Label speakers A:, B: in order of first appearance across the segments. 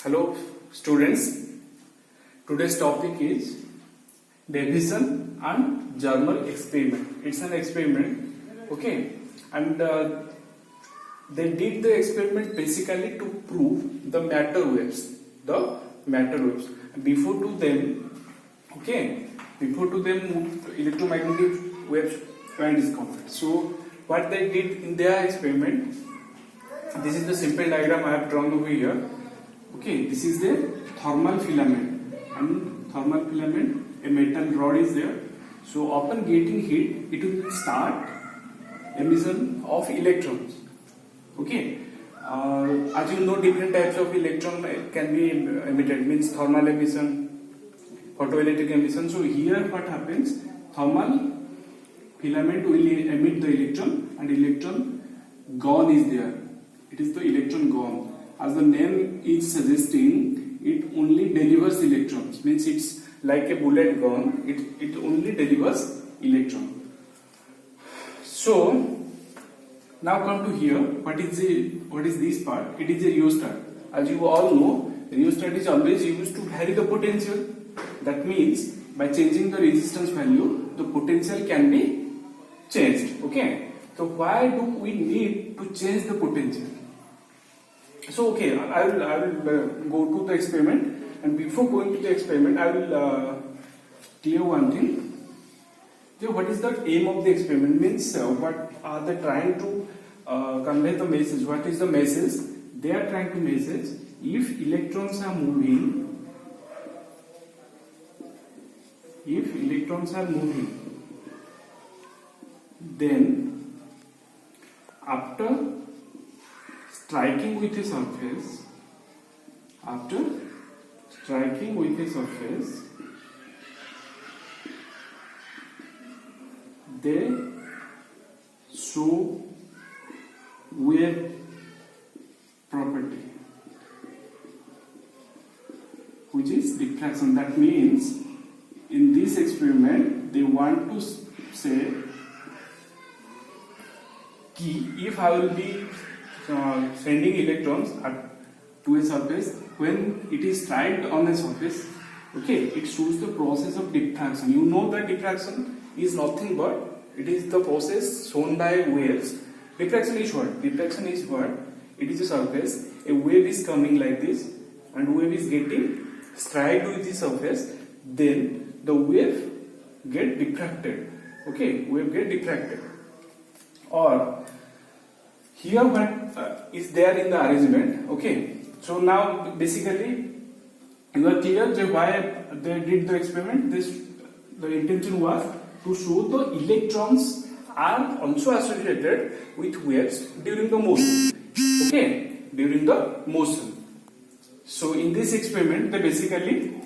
A: Hello students, today's topic is Davison and Germer experiment. It's an experiment, okay, and they did the experiment basically to prove the matter waves. Before to them, electromagnetic waves were discovered. So what they did in their experiment, this is the simple diagram I have drawn over here. Okay, this is the thermal filament, and thermal filament, a metal rod is there. So upon getting heat, it will start emission of electrons. Okay, as you know, different types of electron can be emitted, means thermal emission, photoelectric emission. So here what happens, thermal filament will emit the electron, and electron gun is there. It is the electron gun. As the name is suggesting, it only delivers electrons, means it's like a bullet gun, it only delivers electron. So now come to here, what is this part? It is a rheostat. As you all know, rheostat is always used to vary the potential. That means by changing the resistance value, the potential can be changed. Okay, so why do we need to change the potential? So okay, I will go to the experiment, and before going to the experiment, I will clear one thing. So what is the aim of the experiment? Means what are they trying to convey the message? What is the message? They are trying to message, if electrons are moving, then after striking with a surface, they show wave property, which is diffraction. That means in this experiment they want to say if I will be sending electrons to a surface, when it is struck on a surface, okay, it shows the process of diffraction. You know that diffraction is nothing but it is the process shown by waves. Diffraction is what? It is a surface, a wave is coming like this, and wave is getting struck with the surface, then the wave get diffracted. Okay, wave get diffracted. Or here what is there in the arrangement. Okay, so now basically you are clear why they did the experiment. The intention was to show the electrons are also associated with waves during the motion. Okay, during the motion. So in this experiment they basically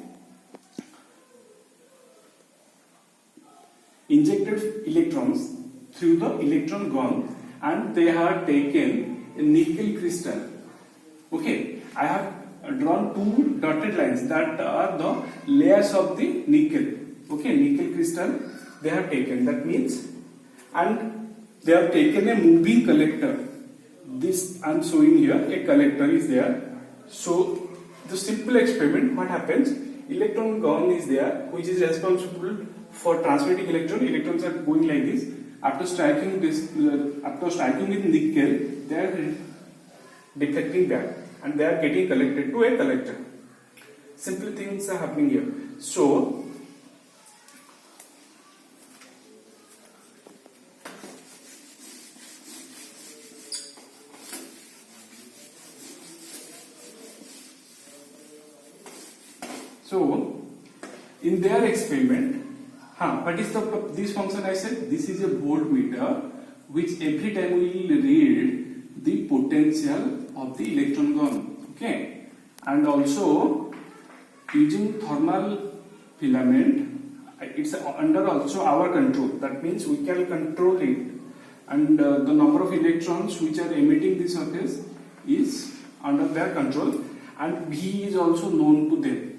A: injected electrons through the electron gun, and they have taken a nickel crystal. Okay, I have drawn two dotted lines that are the layers of the nickel. Okay, nickel crystal they have taken. That means, and they have taken a moving collector. This I am showing here, a collector is there. So the simple experiment, what happens? Electron gun is there, which is responsible for transmitting electron. Electrons are going like this. After striking with nickel, they are deflecting back, and they are getting collected to a collector. Simple things are happening here. So in their experiment, what is this function I said? This is a voltmeter, which every time will read the potential of the electron gun. Okay, and also using thermal filament, it's under also our control. That means we can control it, and the number of electrons which are emitting the surface is under their control, and V is also known to them.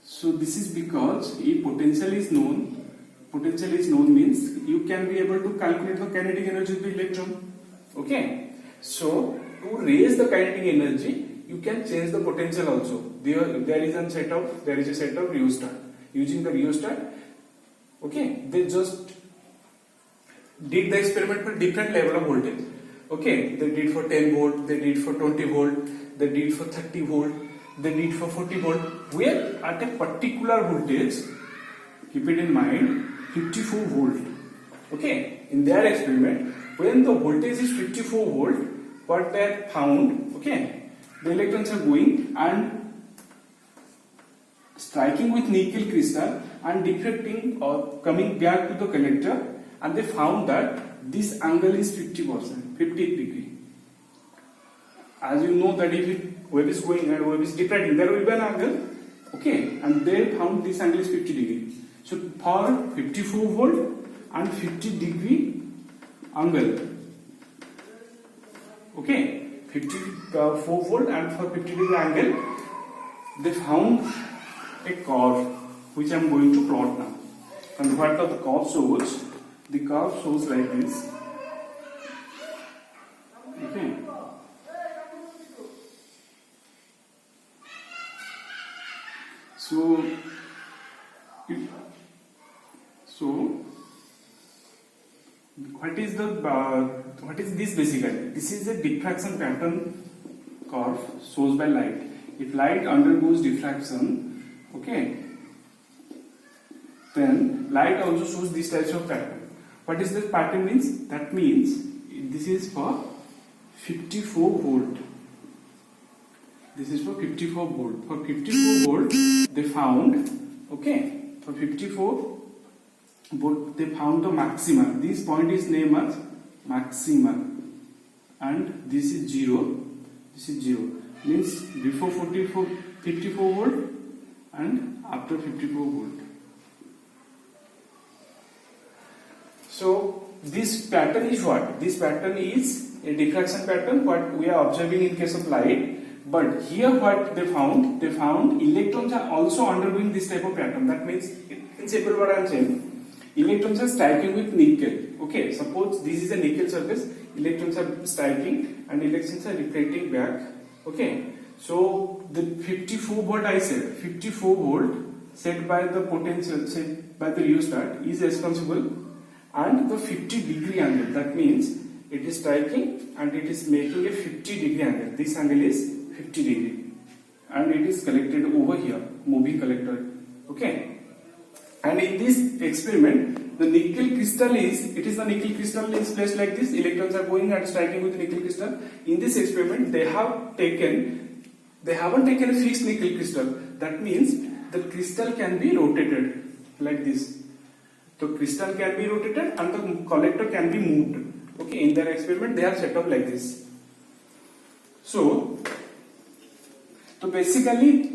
A: So this is because if potential is known means you can be able to calculate the kinetic energy of the electron. Okay, so to raise the kinetic energy, you can change the potential also. There is a set of rheostat. Using the rheostat, okay, they just did the experiment for different level of voltage. Okay, they did for 10 volt, they did for 20 volt, they did for 30 volt, they did for 40 volt, where at a particular voltage, keep it in mind, 54 volt. Okay, in their experiment, when the voltage is 54 volt, what they found, okay, the electrons are going and striking with nickel crystal and deflecting or coming back to the collector, and they found that this angle is 50%, 50 degree. As you know that if wave is going and wave is deflecting, there will be an angle, okay, and they found this angle is 50 degree. So for 54 volt and 50 degree angle, okay, 54 volt and for 50 degree angle, they found a curve which I am going to plot now. And what the curve shows? The curve shows like this. Okay. So what is this basically? This is a diffraction pattern curve shows by light. If light undergoes diffraction, okay, then light also shows this types of pattern. What is this pattern means? That means this is for 54 volt. This is for 54 volt. For 54 volt, they found, okay, for 54 volt, they found the maxima. This point is named as maxima, and this is 0. This is 0. Means before 54 volt and after 54 volt. So this pattern is what? This pattern is a diffraction pattern, what we are observing in case of light. But here what they found electrons are also undergoing this type of pattern. That means, in simple what I am saying, electrons are striking with nickel. Okay, suppose this is a nickel surface, electrons are striking and electrons are reflecting back. Okay, so the 54 volt I said, 54 volt set by the potential, set by the rheostat is responsible, and the 50 degree angle, that means it is striking and it is making a 50 degree angle. This angle is 50 degree and it is collected over here, moving collector. Okay, and in this experiment, the nickel crystal is the nickel crystal is placed like this. Electrons are going and striking with nickel crystal. In this experiment, they haven't taken a fixed nickel crystal. That means the crystal can be rotated like this. The crystal can be rotated and the collector can be moved. Okay, in their experiment, they are set up like this. So basically,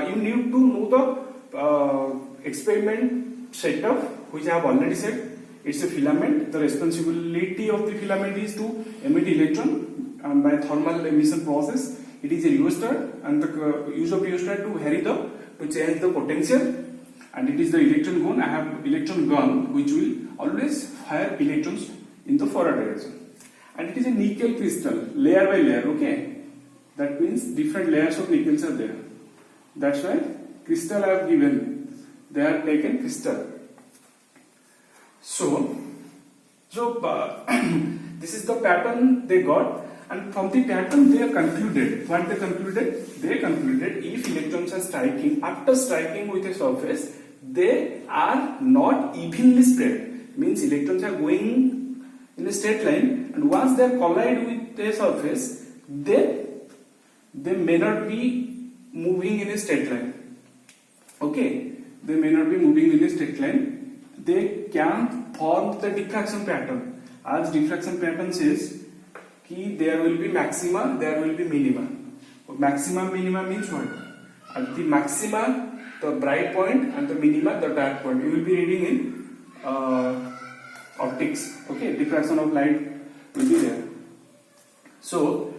A: you need to know the experiment setup, which I have already said. It's a filament. The responsibility of the filament is to emit electron by thermal emission process. It is a rheostat, and the use of rheostat to change the potential. And it is the electron gun. I have electron gun which will always fire electrons in the forward direction. And it is a nickel crystal, layer by layer. Okay. That means different layers of nickels are there. That's why crystal I have given. They are taken crystal. So this is the pattern they got, and from the pattern they have concluded. What they concluded? They concluded if electrons are striking, after striking with a surface, they are not evenly spread. Means electrons are going in a straight line, and once they collide with a surface, they may not be moving in a straight line. Okay, they may not be moving in a straight line. They can form the diffraction pattern. As diffraction pattern says, there will be maxima, there will be minima. Maxima, minima means what? At the maxima, the bright point, and the minima, the dark point. You will be reading in optics. Okay, diffraction of light will be there. So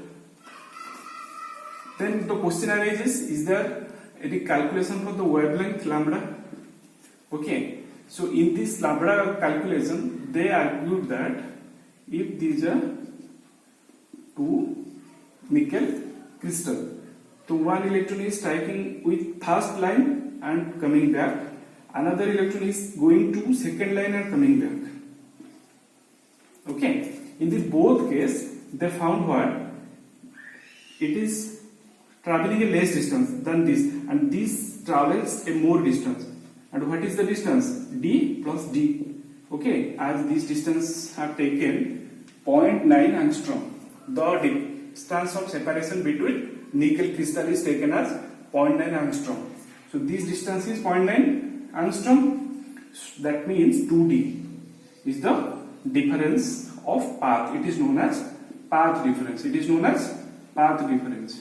A: then the question arises: is there any calculation for the wavelength lambda? Okay, so in this lambda calculation, they argued that if these are two nickel crystal, So one electron is striking with first line and coming back. Another electron is going to second line and coming back. Okay. In this both case, they found what? It is traveling a less distance than this, and this travels a more distance. And what is the distance? D plus D. Okay. As this distance have taken 0.9 angstrom. The distance of separation between nickel crystal is taken as 0.9 angstrom. So this distance is 0.9 angstrom. That means 2D is the difference of path. It is known as path difference. It is known as path difference.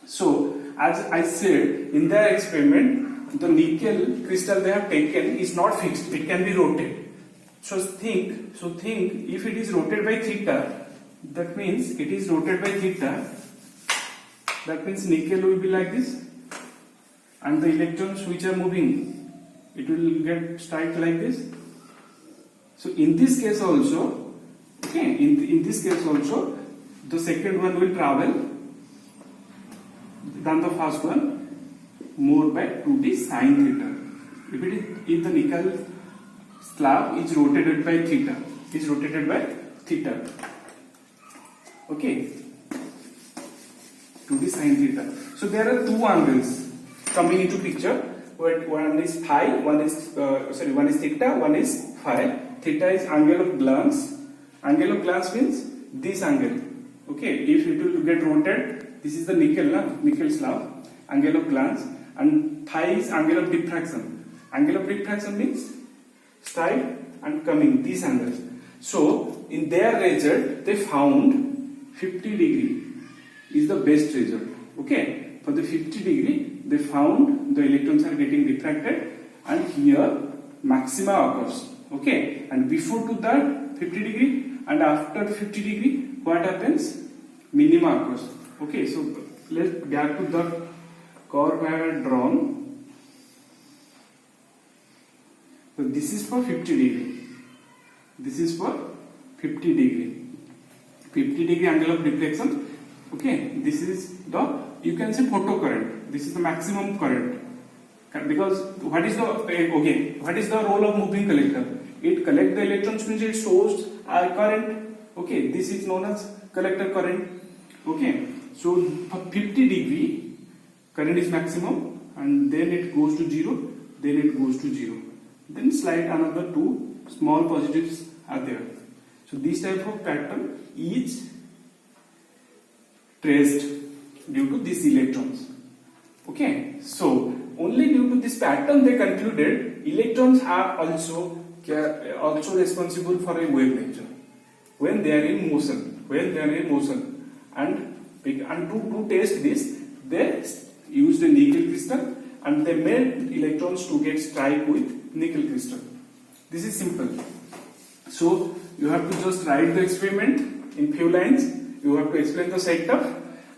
A: So as I said, in their experiment, the nickel crystal they have taken is not fixed. It can be rotated. So think if it is rotated by theta, that means it is rotated by theta. That means nickel will be like this, and the electrons which are moving, it will get strike like this. So in this case also, okay, in this case also, the second one will travel than the first one more by 2d sine theta. If the nickel slab is rotated by theta, okay, 2d sine theta. So there are two angles coming into picture. One is phi, one is theta, one is phi. Theta is angle of glance. Angle of glance means this angle. Okay, if it will get rotated, this is the nickel slab, angle of glance, and phi is angle of diffraction. Angle of diffraction means strike and coming, this angle. So in their result, they found 50 degree is the best result. Okay, for the 50 degree, they found the electrons are getting diffracted, and here maxima occurs. Okay, and before to that 50 degree and after 50 degree, what happens? Minima occurs. Okay, so let's get to the curve I have drawn. So this is for 50 degree. This is for 50 degree. 50 degree angle of deflection. Okay, this is the, you can say, photocurrent. This is the maximum current. Because what is the role of moving collector? It collects the electrons, means it shows a current. Okay, this is known as collector current. Okay, so for 50 degree current is maximum, and then it goes to 0, then it goes to 0. Then slide another two small positives are there. So this type of pattern is traced due to these electrons. Okay, so only due to this pattern they concluded electrons are also responsible for a wave nature when they are in motion. And to test this, they used a nickel crystal and they made electrons to get strike with nickel crystal. This is simple. So you have to just write the experiment in few lines. You have to explain the setup,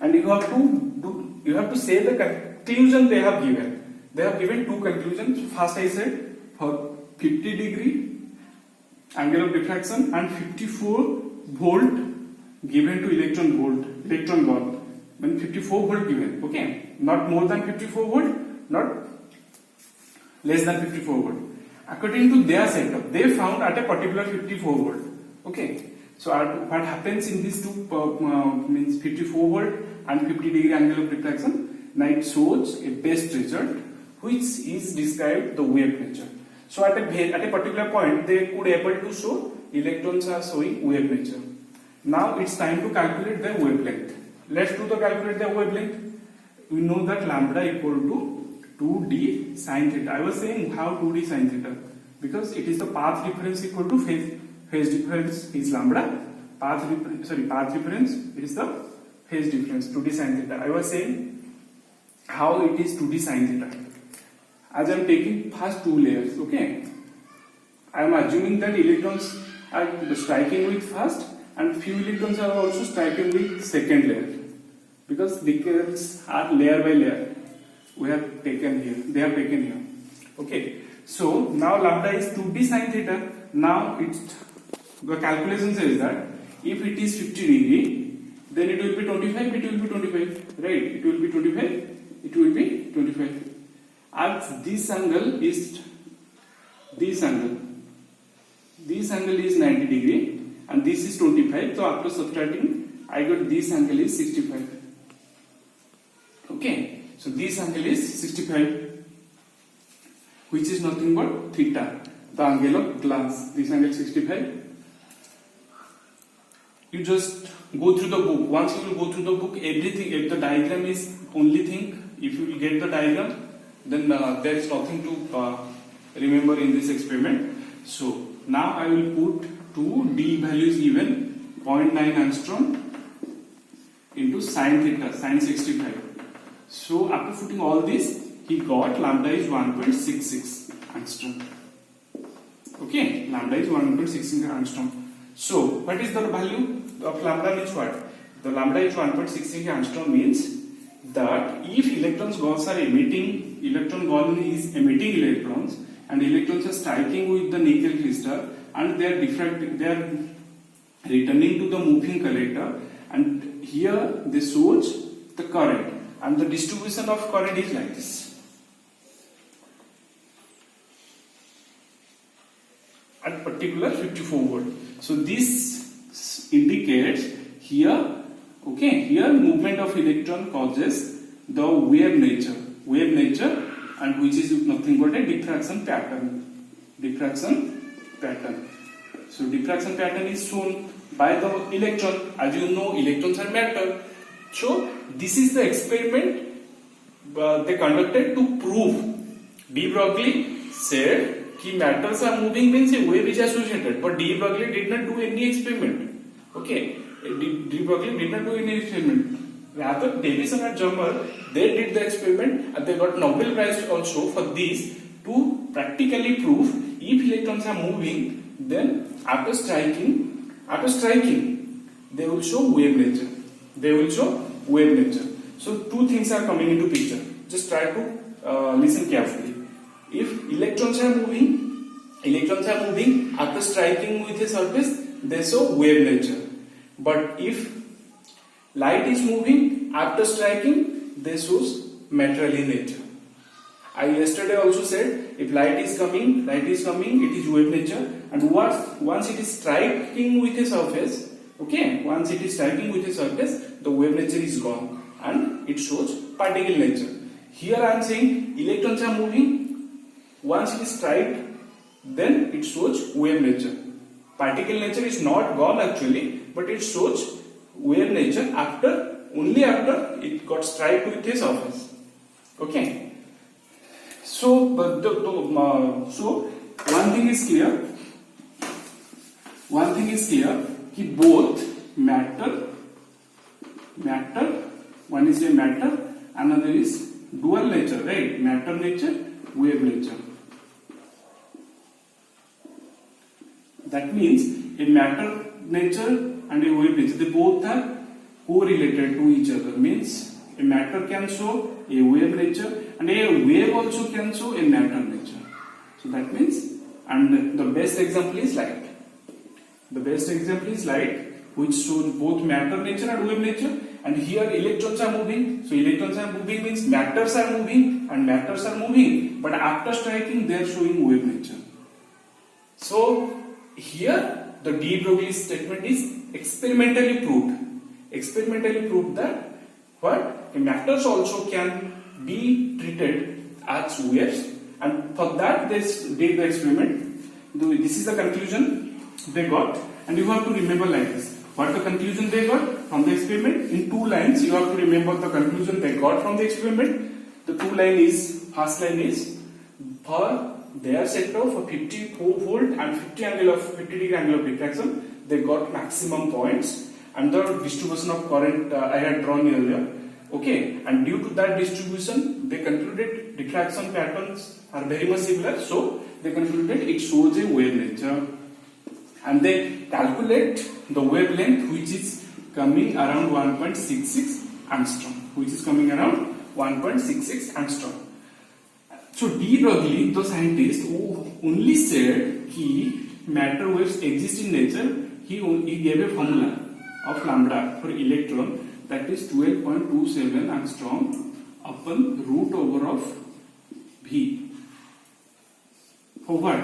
A: and you have to say the conclusion they have given. They have given two conclusions. First I said for 50 degree angle of diffraction and 54 volt given to electron volt. When 54 volt given, okay, not more than 54 volt, not less than 54 volt. According to their setup, they found at a particular 54 volt. Okay, so what happens in these two means 54 volt and 50 degree angle of diffraction? Now it shows a best result, which is described the wave nature. So at a particular point, they could able to show electrons are showing wave nature. Now it's time to calculate their wavelength. Let's calculate their wavelength. We know that lambda equal to 2d sine theta. I was saying how 2d sine theta, because it is the path difference equal to phase difference is lambda. Path difference, it is the phase difference 2d sine theta. I was saying how it is 2d sine theta. As I am taking first two layers, okay, I am assuming that electrons are striking with first and few electrons are also striking with second layer, because nickels are layer by layer. We have taken here, they have taken here. Okay, so now lambda is 2d sine theta. Now the calculation says that if it is 50 degree, then it will be 25, it will be 25, right? It will be 25, it will be 25. And this angle is this angle. This angle is 90 degree and this is 25. So after subtracting, I got this angle is 65. Okay, so this angle is 65, which is nothing but theta, the angle of glance. This angle 65. You just go through the book. Once you will go through the book, everything, if the diagram is only thing, if you will get the diagram, then there is nothing to remember in this experiment. So now I will put two D values given 0.9 angstrom into sine theta, sine 65. So after putting all this, he got lambda is 1.66 angstrom. Okay, lambda is 1.66 angstrom. So what is the value of lambda means what? The lambda is 1.66 angstrom means that if electrons gauge are emitting, electron gauge is emitting electrons and electrons are striking with the nickel crystal and they are diffracting, they are returning to the moving collector, and here they shows the current and the distribution of current is like this. At particular 54 volt. So this indicates here, okay, here movement of electron causes the wave nature, and which is nothing but a diffraction pattern. Diffraction pattern. So diffraction pattern is shown by the electron. As you know, electrons are matter. So this is the experiment they conducted to prove. De Broglie said कि matters are moving means a wave is associated, but De Broglie did not do any experiment. Okay, De Broglie did not do any experiment. Rather, Davison and Jummer, they did the experiment and they got Nobel Prize also for this, to practically prove if electrons are moving, then after striking, they will show wave nature. They will show wave nature. So two things are coming into picture. Just try to listen carefully. If electrons are moving after striking with a surface, they show wave nature. But if light is moving after striking, they shows material in nature. I yesterday also said if light is coming, it is wave nature, and once it is striking with a surface, okay, once it is striking with a surface, the wave nature is gone and it shows particle nature. Here I am saying electrons are moving. Once it is strike, then it shows wave nature. Particle nature is not gone actually, but it shows wave nature only after it got struck with a surface. Okay. So one thing is clear. That both matter. One is a matter, another is dual nature, right? Matter nature, wave nature. That means a matter nature and a wave nature, they both are correlated to each other. Means a matter can show a wave nature and a wave also can show a matter nature. So that means, and the best example is light. The best example is light, which shows both matter nature and wave nature. And here electrons are moving. So electrons are moving means matters are moving, and matters are moving. But after striking, they are showing wave nature. So here the De Broglie statement is experimentally proved. Experimentally proved that what matters also can be treated as waves, and for that they did the experiment. This is the conclusion they got, and you have to remember like this. What the conclusion they got from the experiment? In two lines, you have to remember the conclusion they got from the experiment. The two line is, first line is, for their sector for 54 volt and 50 degree angle of diffraction, they got maximum points, and the distribution of current I had drawn earlier. Okay, and due to that distribution, they concluded diffraction patterns are very much similar, so they concluded it shows a wave nature. And they calculate the wavelength which is coming around 1.66 angstrom, So De Broglie, the scientist who only said that matter waves exist in nature, he gave a formula. of lambda for electron, that is 12.27 angstrom upon root over of V. For what?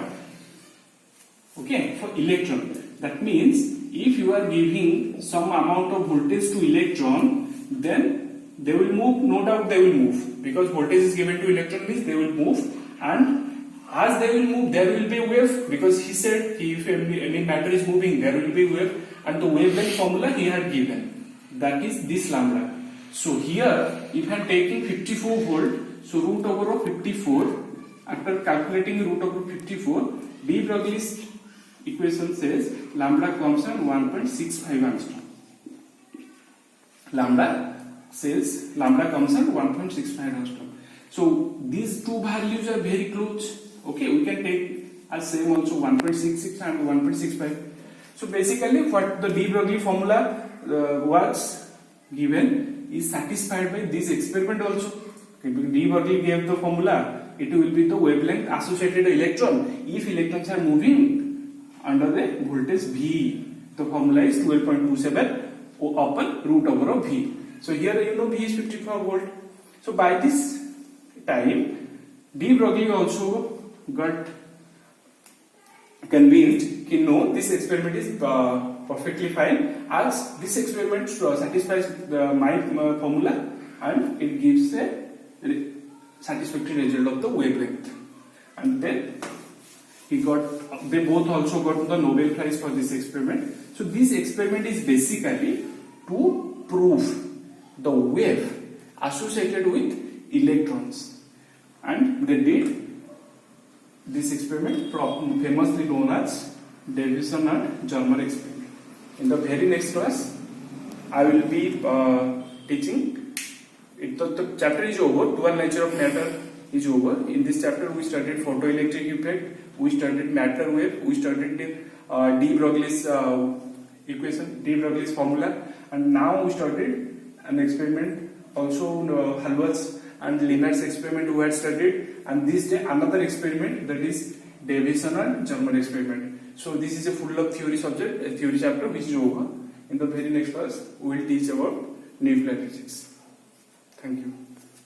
A: Okay, for electron. That means if you are giving some amount of voltage to electron, then they will move, no doubt they will move, because voltage is given to electron means they will move, and as they will move there will be a wave, because he said if any matter is moving there will be wave, and the wavelength formula he had given, that is this lambda. So here if I am taking 54 volt, so root over of 54, after calculating root over 54, de Broglie's equation says lambda comes on 1.65 angstrom. Lambda comes on 1.65 angstrom. So these two values are very close. Okay, we can take as same also 1.66 and 1.65. So basically what the de Broglie formula was given is satisfied by this experiment also. Okay, de Broglie gave the formula, it will be the wavelength associated electron if electrons are moving under the voltage V. The formula is 12.27 upon root over of V. So here you know V is 54 volt. So by this time de Broglie also got convinced that no, this experiment is perfectly fine, as this experiment satisfies my formula and it gives a satisfactory result of the wavelength. And then they both also got the Nobel Prize for this experiment. So this experiment is basically to prove the wave associated with electrons, and they did this experiment famously known as Davison and Germer experiment. In the very next class I will be teaching it. The chapter is over, dual nature of matter is over. In this chapter we studied photoelectric effect, we studied matter wave, we studied de Broglie's equation, de Broglie's formula, and now we studied an experiment also Halbert's and Lennard's experiment we had studied, and this day another experiment, that is Davison and Germer experiment. So this is a full of theory subject, a theory chapter which is over. In the very next class we will teach about nuclear physics. Thank you.